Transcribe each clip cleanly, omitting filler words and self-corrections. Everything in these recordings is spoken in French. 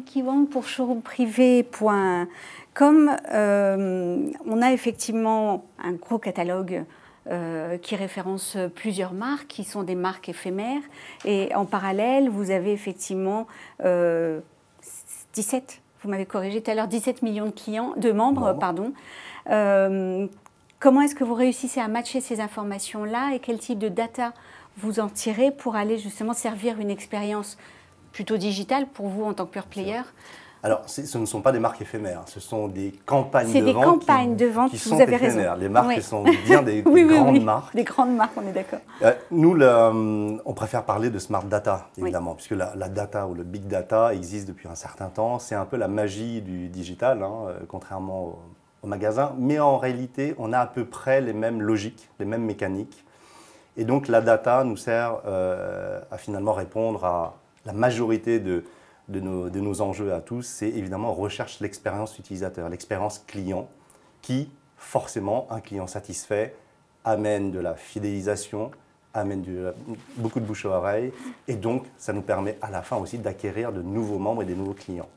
Wenqi Wang pour showroomprivé.com. On a effectivement un gros catalogue qui référence plusieurs marques, qui sont des marques éphémères. Et en parallèle, vous avez effectivement 17, vous m'avez corrigé tout à l'heure, 17 millions de membres. Pardon. Comment est-ce que vous réussissez à matcher ces informations-là et quel type de data vous en tirez pour aller justement servir une expérience plutôt digitale pour vous en tant que pure player? Alors, ce ne sont pas des marques éphémères, ce sont des campagnes de vente qui sont éphémères. Les marques sont bien des grandes marques. Des grandes marques, on est d'accord. Nous, on préfère parler de smart data, évidemment, puisque la data ou le big data existe depuis un certain temps. C'est un peu la magie du digital, contrairement au magasin. Mais en réalité, on a à peu près les mêmes logiques, les mêmes mécaniques. Et donc, la data nous sert à finalement répondre à la majorité de nos enjeux à tous. C'est évidemment, on recherche l'expérience utilisateur, l'expérience client, qui, forcément, un client satisfait, amène de la fidélisation, amène beaucoup de bouche à oreille. Et donc, ça nous permet à la fin aussi d'acquérir de nouveaux membres et des nouveaux clients.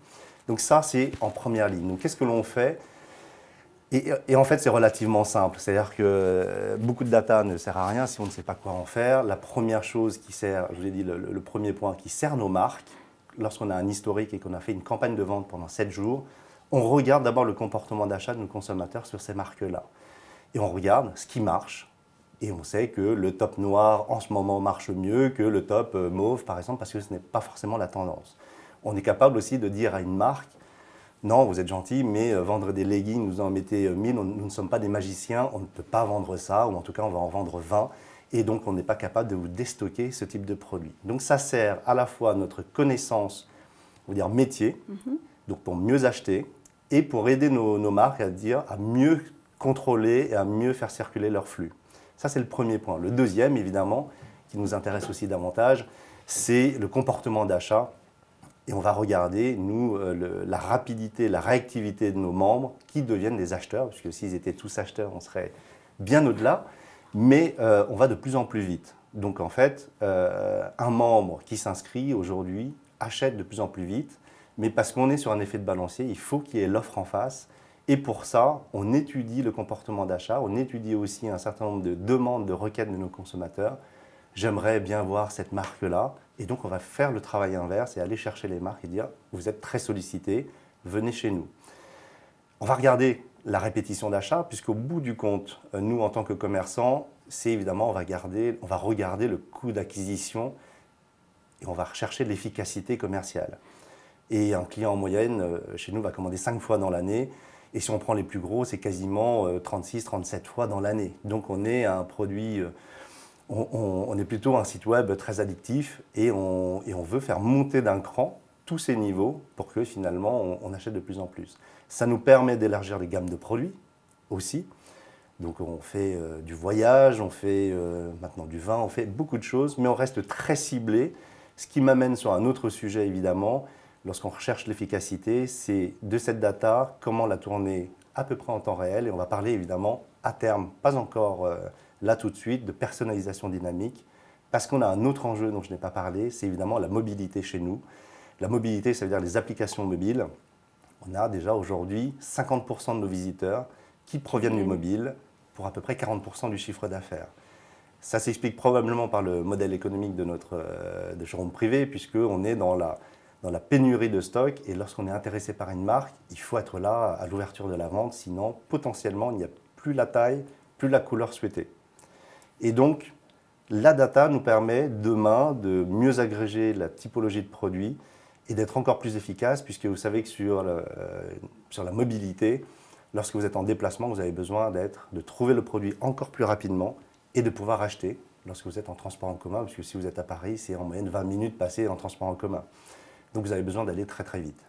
Donc ça, c'est en première ligne. Donc, qu'est-ce que l'on fait ? Et en fait, c'est relativement simple. C'est-à-dire que beaucoup de data ne sert à rien si on ne sait pas quoi en faire. La première chose qui sert, je vous ai dit, le premier point qui sert nos marques, lorsqu'on a un historique et qu'on a fait une campagne de vente pendant 7 jours, on regarde d'abord le comportement d'achat de nos consommateurs sur ces marques-là. Et on regarde ce qui marche. Et on sait que le top noir, en ce moment, marche mieux que le top mauve, par exemple, parce que ce n'est pas forcément la tendance. On est capable aussi de dire à une marque, non, vous êtes gentil, mais vendre des leggings, vous en mettez 1000, nous ne sommes pas des magiciens, on ne peut pas vendre ça, ou en tout cas, on va en vendre 20. Et donc, on n'est pas capable de vous déstocker ce type de produit. Donc, ça sert à la fois à notre connaissance, on va dire métier, donc pour mieux acheter, et pour aider nos marques à mieux contrôler et à mieux faire circuler leur flux. Ça, c'est le premier point. Le deuxième, évidemment, qui nous intéresse aussi davantage, c'est le comportement d'achat. Et on va regarder, nous, la rapidité, la réactivité de nos membres qui deviennent des acheteurs, parce que s'ils étaient tous acheteurs, on serait bien au-delà. Mais on va de plus en plus vite. Donc en fait, un membre qui s'inscrit aujourd'hui achète de plus en plus vite, mais parce qu'on est sur un effet de balancier, il faut qu'il y ait l'offre en face. Et pour ça, on étudie le comportement d'achat, on étudie aussi un certain nombre de demandes, de requêtes de nos consommateurs. J'aimerais bien voir cette marque-là. Et donc on va faire le travail inverse et aller chercher les marques et dire « vous êtes très sollicités, venez chez nous ». On va regarder la répétition d'achat, puisqu'au bout du compte, nous, en tant que commerçants, c'est évidemment, on va regarder le coût d'acquisition et on va rechercher l'efficacité commerciale. Et un client en moyenne, chez nous, va commander 5 fois dans l'année. Et si on prend les plus gros, c'est quasiment 36-37 fois dans l'année. Donc on est un produit, on est plutôt un site web très addictif et on veut faire monter d'un cran tous ces niveaux pour que finalement on achète de plus en plus. Ça nous permet d'élargir les gammes de produits aussi. Donc on fait du voyage, on fait maintenant du vin, on fait beaucoup de choses, mais on reste très ciblé. Ce qui m'amène sur un autre sujet évidemment, lorsqu'on recherche l'efficacité, c'est de cette data, comment la tourner à peu près en temps réel. Et on va parler évidemment à terme, pas encore là tout de suite, de personnalisation dynamique, parce qu'on a un autre enjeu dont je n'ai pas parlé, c'est évidemment la mobilité chez nous. La mobilité, ça veut dire les applications mobiles. On a déjà aujourd'hui 50% de nos visiteurs qui proviennent du mobile pour à peu près 40% du chiffre d'affaires. Ça s'explique probablement par le modèle économique de notre showroom privé, puisqu'on est dans la pénurie de stock et lorsqu'on est intéressé par une marque, il faut être là à l'ouverture de la vente, sinon potentiellement il n'y a plus la taille, plus la couleur souhaitée. Et donc, la data nous permet demain de mieux agréger la typologie de produits et d'être encore plus efficace, puisque vous savez que sur la mobilité, lorsque vous êtes en déplacement, vous avez besoin de trouver le produit encore plus rapidement et de pouvoir acheter lorsque vous êtes en transport en commun, parce que si vous êtes à Paris, c'est en moyenne 20 minutes passées en transport en commun. Donc vous avez besoin d'aller très très vite.